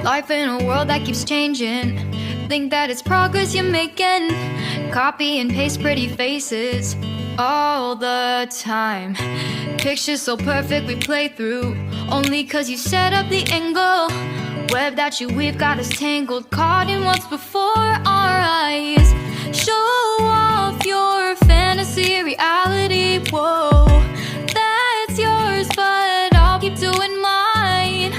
Life in a world that keeps changing. Think that it's progress you're making. Copy and paste pretty faces all the time. Pictures so perfect we play through, only cause you set up the angle. Web that you weave got us tangled, caught in what's before our eyes. Show off your fantasy reality, whoa, that's yours, but I'll keep doing mine.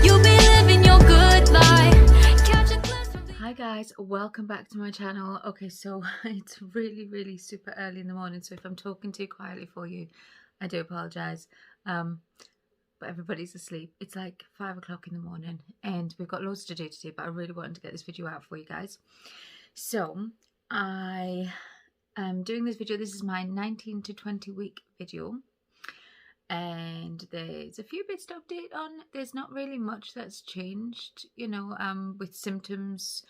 You'll be living your good life. Catch a glimpse from the... Hi guys, welcome back to my channel. Okay, so it's really super early in the morning, so if I'm talking too quietly for you, I do apologise. But everybody's asleep. It's like 5 o'clock in the morning and we've got loads to do today, but I really wanted to get this video out for you guys. So I am doing this video. This is my 19 to 20 week video, and there's a few bits to update on. There's not really much that's changed, you know, with symptoms,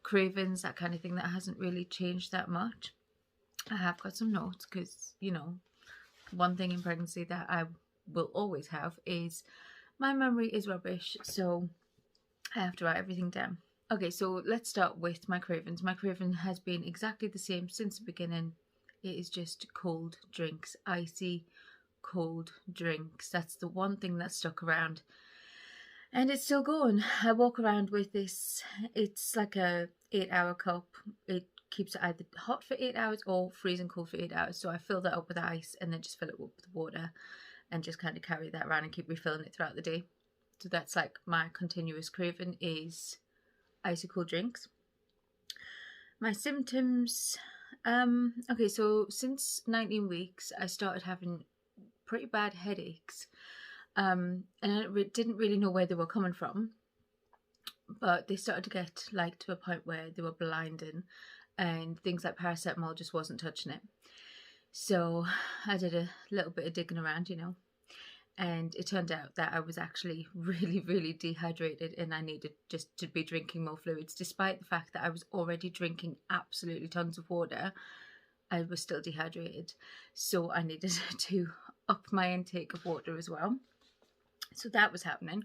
cravings, that kind of thing. That hasn't really changed that much. I have got some notes because, you know, one thing in pregnancy that I will always have is my memory is rubbish, so I have to write everything down. Okay, so let's start with my cravings. My craving has been exactly the same since the beginning. It is just cold drinks, icy cold drinks. That's the one thing that's stuck around, and it's still going. I walk around with this. It's like a 8-hour cup. It keeps it either hot for 8 hours or freezing cold for 8 hours. So I fill that up with ice and then just fill it up with water and just kind of carry that around and keep refilling it throughout the day. So that's like my continuous craving is icy cold drinks. My symptoms, okay, so since 19 weeks I started having pretty bad headaches, and I didn't really know where they were coming from, but they started to get like to a point where they were blinding, and things like paracetamol just wasn't touching it. So I did a little bit of digging around, you know, and it turned out that I was actually really dehydrated and I needed just to be drinking more fluids. Despite the fact that I was already drinking absolutely tons of water, I was still dehydrated. So I needed to up my intake of water as well. So that was happening.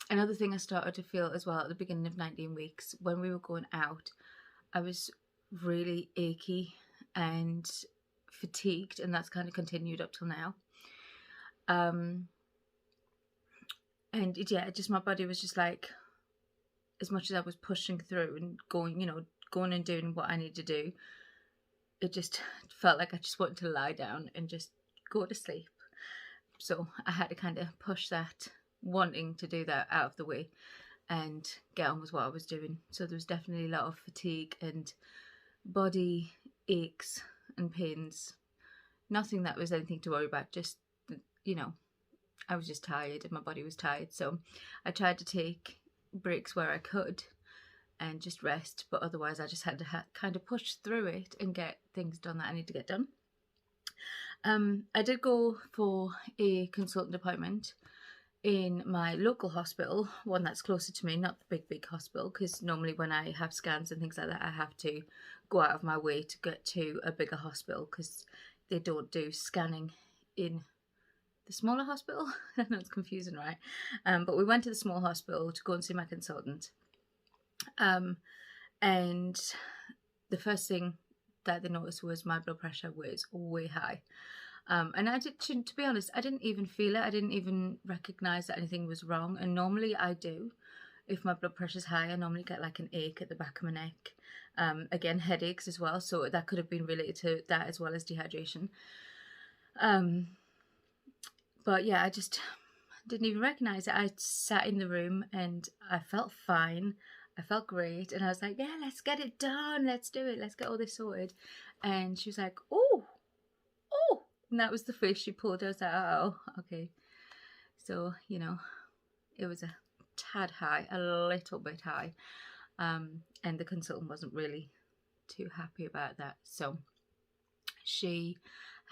Another thing I started to feel as well at the beginning of 19 weeks, when we were going out, I was really achy and fatigued, and that's kind of continued up till now. And yeah, just my body was just like, as much as I was pushing through and going, you know, going and doing what I need to do, it just felt like I just wanted to lie down and just go to sleep. So I had to kind of push that wanting to do that out of the way and get on with what I was doing. So there was definitely a lot of fatigue and body aches and pains. Nothing that was anything to worry about, just, you know, I was just tired and my body was tired. So I tried to take breaks where I could and just rest, but otherwise I just had to kind of push through it and get things done that I need to get done. I did go for a consultant appointment in my local hospital, one that's closer to me, not the big hospital, because normally when I have scans and things like that I have to go out of my way to get to a bigger hospital because they don't do scanning in the smaller hospital. I know it's confusing, right? But we went to the small hospital to go and see my consultant, and the first thing that they noticed was my blood pressure was way high. And to be honest, I didn't even feel it. I didn't even recognise that anything was wrong. And normally I do. If my blood pressure's high, I normally get like an ache at the back of my neck. Again, headaches as well. So that could have been related to that as well as dehydration. But yeah, I just didn't even recognise it. I sat in the room and I felt fine. I felt great. And I was like, yeah, let's get it done. Let's do it. Let's get all this sorted. And she was like, oh. And that was the face she pulled. I was like, oh, okay. So, you know, it was a tad high, a little bit high. And the consultant wasn't really too happy about that. So she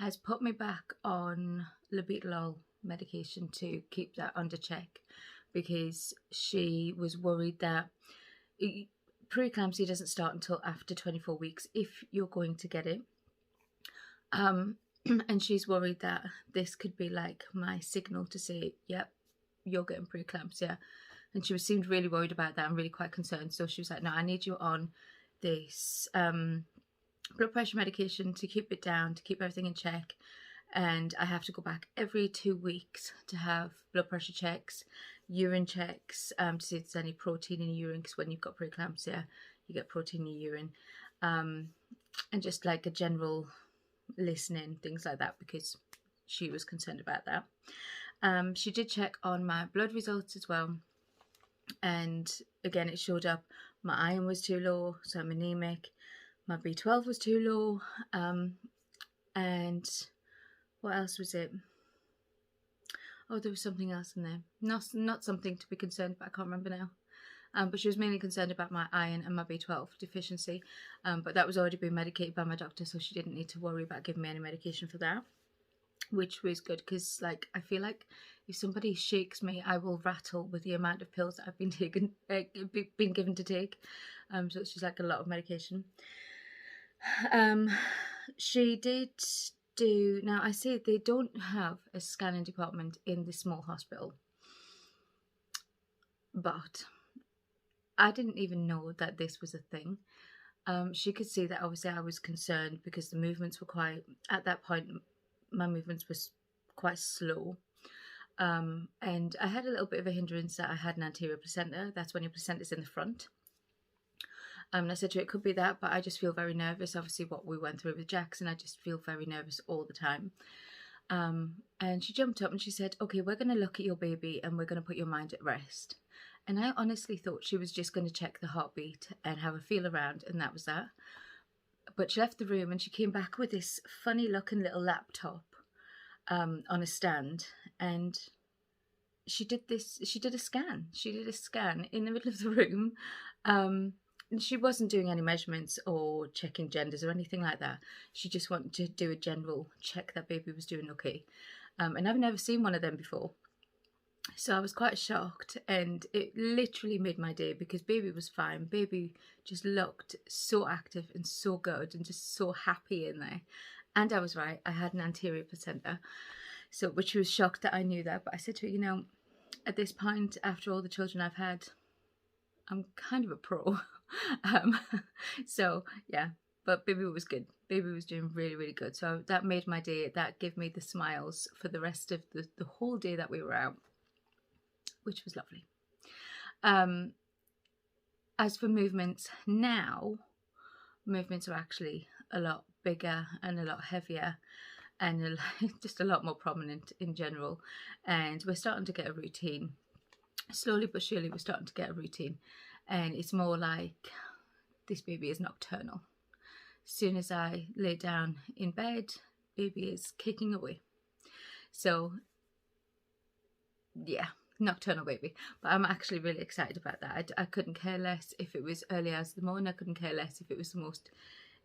has put me back on labetalol medication to keep that under check, because she was worried that pre-eclampsia doesn't start until after 24 weeks if you're going to get it. And she's worried that this could be like my signal to say, yep, you're getting preeclampsia. And she seemed really worried about that and really quite concerned. So she was like, no, I need you on this blood pressure medication to keep it down, to keep everything in check. And I have to go back every 2 weeks to have blood pressure checks, urine checks, to see if there's any protein in your urine, because when you've got preeclampsia, you get protein in your urine. And just like a general listening, things like that, because she was concerned about that. She did check on my blood results as well. And again, it showed up my iron was too low, so I'm anemic. My B12 was too low. And what else was it? Oh, there was something else in there. Not something to be concerned about, I can't remember now. But she was mainly concerned about my iron and my B12 deficiency. But that was already being medicated by my doctor, so she didn't need to worry about giving me any medication for that, which was good, because like I feel like if somebody shakes me, I will rattle with the amount of pills that I've been given to take. So it's just like a lot of medication. She did do, now I say they don't have a scanning department in the small hospital, but I didn't even know that this was a thing. She could see that obviously I was concerned because the movements were quite, at that point, my movements were quite slow. And I had a little bit of a hindrance that I had an anterior placenta. That's when your placenta's in the front. And I said to her, it could be that, but I just feel very nervous. Obviously, what we went through with Jackson, I just feel very nervous all the time. And she jumped up and she said, okay, we're going to look at your baby and we're going to put your mind at rest. And I honestly thought she was just going to check the heartbeat and have a feel around, and that was that. But she left the room and she came back with this funny looking little laptop on a stand, and she did a scan. She did a scan in the middle of the room. And she wasn't doing any measurements or checking genders or anything like that. She just wanted to do a general check that baby was doing okay. And I've never seen one of them before. So I was quite shocked, and it literally made my day because baby was fine. Baby just looked so active and so good and just so happy in there. And I was right, I had an anterior placenta. So, which she was shocked that I knew that. But I said to her, you know, at this point, after all the children I've had, I'm kind of a pro. So, yeah, but baby was good. Baby was doing really, really good. So that made my day. That gave me the smiles for the rest of the whole day that we were out, which was lovely. As for movements now, movements are actually a lot bigger and a lot heavier and just a lot more prominent in general. And we're starting to get a routine. Slowly but surely we're starting to get a routine. And it's more like this baby is nocturnal. As soon as I lay down in bed, baby is kicking away. So, yeah, nocturnal baby. But I'm actually really excited about that. I couldn't care less if it was early hours of the morning. I couldn't care less if it was the most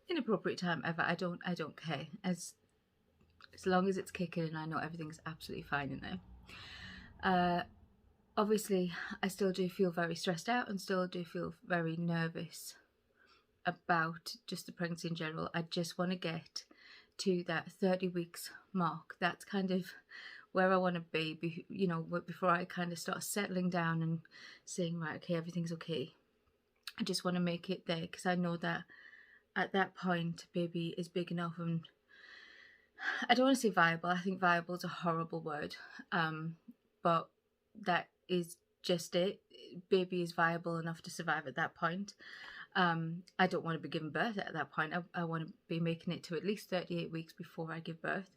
inappropriate time ever. I don't care. As long as it's kicking and I know everything's absolutely fine in there. Obviously, I still do feel very stressed out and still do feel very nervous about just the pregnancy in general. I just want to get to that 30 weeks mark. That's kind of where I want to be, you know, before I kind of start settling down and saying, right, okay, everything's okay. I just want to make it there because I know that at that point, baby is big enough, and I don't want to say viable. I think viable is a horrible word, but that is just it. Baby is viable enough to survive at that point. I don't want to be giving birth at that point. I want to be making it to at least 38 weeks before I give birth.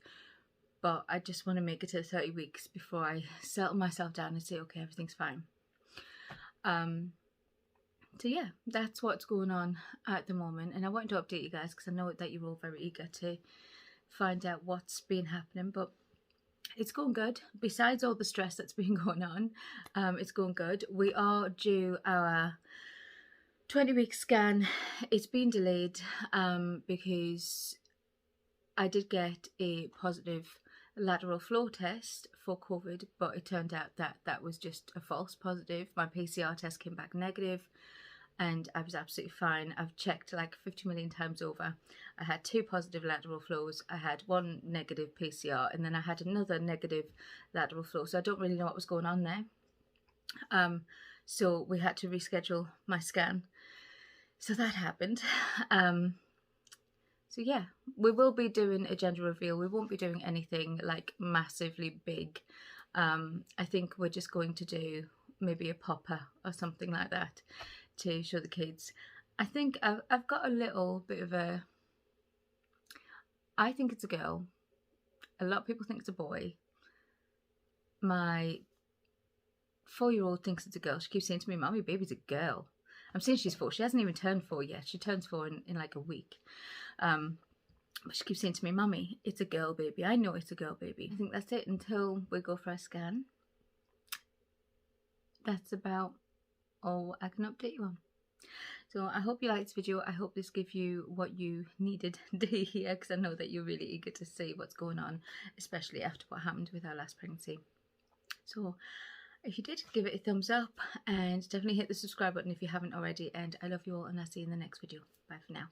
But I just want to make it to 30 weeks before I settle myself down and say, okay, everything's fine. So yeah, that's what's going on at the moment. And I wanted to update you guys because I know that you're all very eager to find out what's been happening. But it's going good. Besides all the stress that's been going on, it's going good. We are due our 20-week scan. It's been delayed because I did get a positive lateral flow test for COVID, but it turned out that that was just a false positive. My PCR test came back negative, and I was absolutely fine. I've checked like 50 million times over. I had 2 positive lateral flows, I had 1 negative PCR, and then I had another negative lateral flow, so I don't really know what was going on there. So we had to reschedule my scan, so that happened. So yeah, we will be doing a gender reveal. We won't be doing anything like massively big. I think we're just going to do maybe a popper or something like that to show the kids. I think I've got a little bit of a... I think it's a girl. A lot of people think it's a boy. My 4-year-old thinks it's a girl. She keeps saying to me, "Mommy, baby's a girl." I'm saying she's 4. She hasn't even turned 4 yet. She turns 4 in like a week. But she keeps saying to me, "Mummy, it's a girl baby. I know it's a girl baby." I think that's it until we go for a scan. That's about all I can update you on. So I hope you liked this video. I hope this gave you what you needed to hear, because I know that you're really eager to see what's going on, especially after what happened with our last pregnancy. So if you did, give it a thumbs up and definitely hit the subscribe button if you haven't already. And I love you all, and I'll see you in the next video. Bye for now.